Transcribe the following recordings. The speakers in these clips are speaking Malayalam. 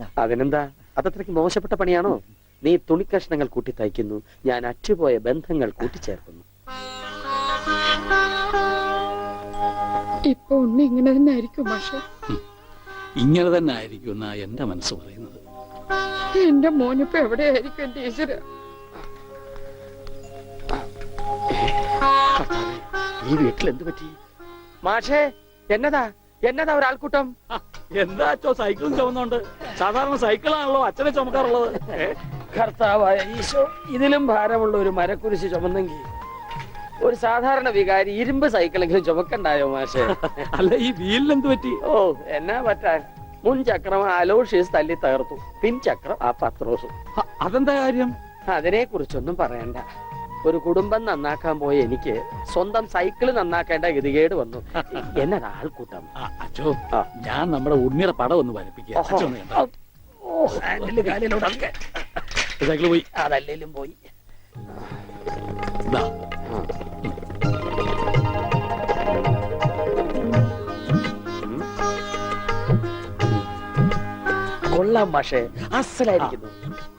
പറഞ്ഞതാ. അതിനെന്താ, അതത്രയ്ക്ക് മോശപ്പെട്ട പണിയാണോ? നീ തുണിക്കഷ്ണങ്ങൾ കൂട്ടി തയ്ക്കുന്നു, ഞാൻ അറ്റുപോയ ബന്ധങ്ങൾ കൂട്ടിച്ചേർക്കുന്നു. ഇപ്പൊ ഉണ്ണി ഇങ്ങനെ തന്നെ ആയിരിക്കും പക്ഷെ. ഇങ്ങനെ തന്നെ ആയിരിക്കും എന്നാ എന്റെ മനസ്സ് പറയുന്നത്. എന്റെ മോനിപ്പോ എവിടെയായിരിക്കും എന്റെ ഈശ്വര? ഈ വീട്ടിൽ എന്ത് പറ്റി? മാഷേ, എന്നതാ എന്നതാ ഒരാൾക്കൂട്ടം? എന്താ അച്ഛോ സൈക്കിളും ചുമന്നുണ്ട്? സാധാരണ സൈക്കിളാണല്ലോ അച്ഛനെ ചുമക്കാറുള്ളത്. കർത്താവായ ഈശോ, ഇതിലും ഭാരമുള്ള ഒരു മരക്കുരിശ് ചുമന്നെങ്കിൽ ഒരു സാധാരണ വികാരി ഇരുമ്പ് സൈക്കിളെങ്കിലും ചുമക്കണ്ടായോ മാഷേ? അല്ല, ഈ വീലിന് എന്ത് പറ്റി? ഓ, എന്നാ പറ്റാൻ, മുൻ ചക്രം അലോഷ്യസ് തല്ലി തകർത്തു, പിൻചക്രം ആ പത്രോസും. അതെന്താ കാര്യം? അതിനെ കുറിച്ചൊന്നും പറയണ്ട. ഒരു കുടുംബം നന്നാക്കാൻ പോയ എനിക്ക് സ്വന്തം സൈക്കിള് നന്നാക്കേണ്ട ഗതികേട് വന്നു. എന്നതാ ആൾക്കൂട്ടം? അച്ഛോ, ഞാൻ നമ്മുടെ ഉണ്ണിയുടെ പടം ഒന്ന് വരപ്പിക്കുക. സൈക്കിള് പോയി, അതല്ലേലും പോയി. കൊള്ളാം മാഷേ, അസലായിരിക്കുന്നു.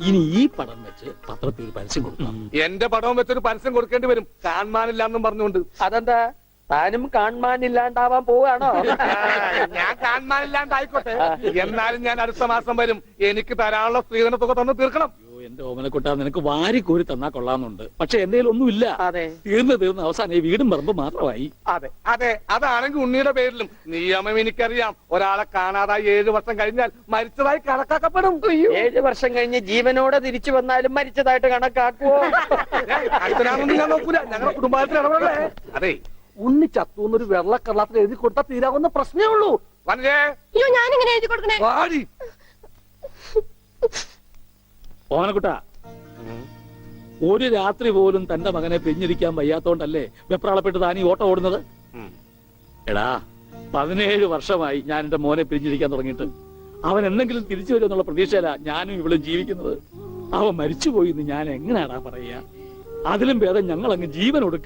ഇനി ഈ പടം വെച്ച് പത്രത്തിൽ ഒരു പരസ്യം കൊടുക്കണം. എന്റെ പടവും വെച്ചൊരു പരസ്യം കൊടുക്കേണ്ടി വരും, കാണാനില്ലാന്നും പറഞ്ഞുകൊണ്ട്. അതെന്താ, താനും കാണാനില്ലാണ്ടാവാൻ പോവാണോ? ഞാൻ കാണാനില്ലാണ്ടായിക്കോട്ടെ, എന്നാലും ഞാൻ അടുത്ത മാസം വരും. എനിക്ക് തരാനുള്ള സ്ത്രീധന തുക തന്നു തീർക്കണം. എന്റെ ഓമനക്കുട്ട, നിനക്ക് വാരി കോരി തന്നാ കൊള്ളാന്നുണ്ട്. പക്ഷെ എന്റെ ഒന്നുമില്ല. അതെ, തീർന്ന് അവസാനം ഈ വീടും പറമ്പ് മാത്രമായി. അതെ അതെ, അതാണെങ്കിൽ ഉണ്ണിയുടെ പേരിലും നിയമം എനിക്കറിയാം. ഒരാളെ കാണാതായി 7 വർഷം കഴിഞ്ഞാൽ മരിച്ചതായി കണക്കാക്കപ്പെടും. 7 വർഷം കഴിഞ്ഞ് ജീവനോടെ തിരിച്ചു വന്നാലും മരിച്ചതായിട്ട് കണക്കാക്കുവോ? അടുത്തനാണെന്ന് ഞാൻ നോക്കൂല, ഞങ്ങളുടെ കുടുംബത്തിൽ ഇടപെടേ. അതെ, ഉണ്ണി ചത്തുന്നൊരു വെള്ളക്കള്ളത്തിൽ എഴുതി കൊടുത്താൽ തീരാവുന്ന പ്രശ്നമേ ഉള്ളൂ. വനജേ, ഞാനിങ്ങനെ എഴുതി കൊടുക്കണേ. ഓമനക്കുട്ട, ഒരു രാത്രി പോലും തന്റെ മകനെ പിരിഞ്ഞിരിക്കാൻ വയ്യാത്തോണ്ടല്ലേ വെപ്രാളപ്പെട്ട് താനീ ഓട്ടം ഓടുന്നത്? എടാ, 17 വർഷമായി ഞാൻ എന്റെ മോനെ പിരിഞ്ഞിരിക്കാൻ തുടങ്ങിയിട്ട്. അവൻ എന്തെങ്കിലും തിരിച്ചു വരുമെന്നുള്ള പ്രതീക്ഷയില ഞാനും ഇവിടെ ജീവിക്കുന്നത്. അവൻ മരിച്ചുപോയി എന്ന് ഞാൻ എങ്ങനെയാടാ പറയാ? അതിലും ഭേദം ഞങ്ങൾ അങ്ങ് ജീവൻ ഒടുക്കുക.